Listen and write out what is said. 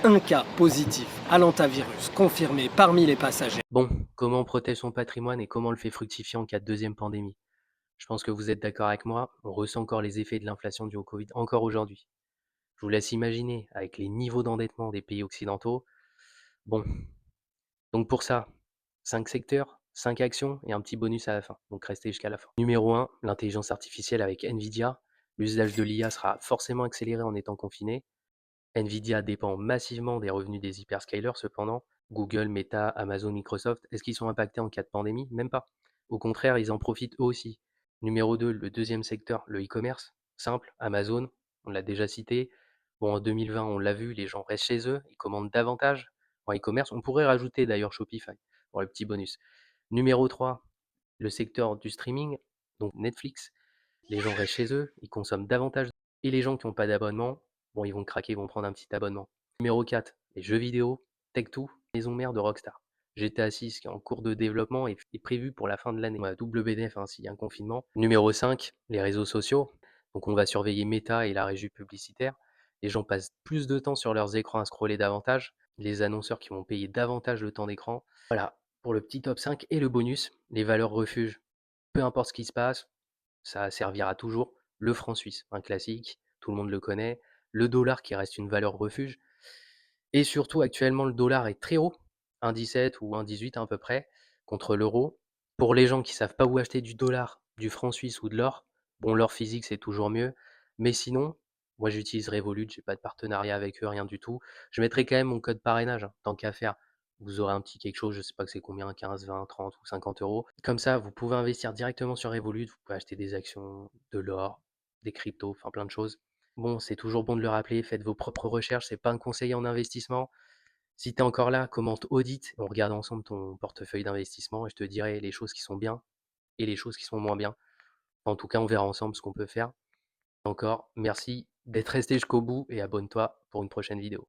Un cas positif à l'hantavirus confirmé parmi les passagers. Bon, comment on protège son patrimoine et comment on le fait fructifier en cas de deuxième pandémie? Je pense que vous êtes d'accord avec moi, on ressent encore les effets de l'inflation due au Covid encore aujourd'hui. Je vous laisse imaginer, avec les niveaux d'endettement des pays occidentaux. Bon, donc pour ça, 5 secteurs, 5 actions et un petit bonus à la fin. Donc restez jusqu'à la fin. Numéro 1, l'intelligence artificielle avec Nvidia. L'usage de l'IA sera forcément accéléré en étant confiné. Nvidia dépend massivement des revenus des hyperscalers cependant. Google, Meta, Amazon, Microsoft, est-ce qu'ils sont impactés en cas de pandémie? Même pas. Au contraire, ils en profitent eux aussi. Numéro 2, le deuxième secteur, le e-commerce. Simple, Amazon, on l'a déjà cité. Bon, en 2020, on l'a vu, les gens restent chez eux, ils commandent davantage en e-commerce. On pourrait rajouter d'ailleurs Shopify pour le petit bonus. Numéro 3, le secteur du streaming, donc Netflix. Les gens restent chez eux, ils consomment davantage. Et les gens qui n'ont pas d'abonnement, bon, ils vont craquer, ils vont prendre un petit abonnement. Numéro 4, les jeux vidéo, Tech2, maison mère de Rockstar. GTA 6 qui est en cours de développement et est prévu pour la fin de l'année. Double bénéf s'il y a un confinement. Numéro 5, les réseaux sociaux. Donc on va surveiller Meta et la régie publicitaire. Les gens passent plus de temps sur leurs écrans à scroller davantage. Les annonceurs qui vont payer davantage le temps d'écran. Voilà, pour le petit top 5 et le bonus, les valeurs refuges. Peu importe ce qui se passe, ça servira toujours. Le franc suisse, un classique, tout le monde le connaît. Le dollar qui reste une valeur refuge. Et surtout, actuellement, le dollar est très haut, 1,17 ou 1,18 à peu près, contre l'euro. Pour les gens qui savent pas où acheter du dollar, du franc suisse ou de l'or, bon, l'or physique, c'est toujours mieux. Mais sinon, moi, j'utilise Revolut, j'ai pas de partenariat avec eux, rien du tout. Je mettrai quand même mon code parrainage, tant qu'à faire. Vous aurez un petit quelque chose, je sais pas que c'est combien, 15, 20, 30 ou 50 euros. Comme ça, vous pouvez investir directement sur Revolut, vous pouvez acheter des actions, de l'or, des cryptos, enfin plein de choses. Bon, c'est toujours bon de le rappeler, faites vos propres recherches, c'est pas un conseil en investissement. Si tu es encore là, commente audit, on regarde ensemble ton portefeuille d'investissement et je te dirai les choses qui sont bien et les choses qui sont moins bien. En tout cas, on verra ensemble ce qu'on peut faire. Encore, merci d'être resté jusqu'au bout et abonne-toi pour une prochaine vidéo.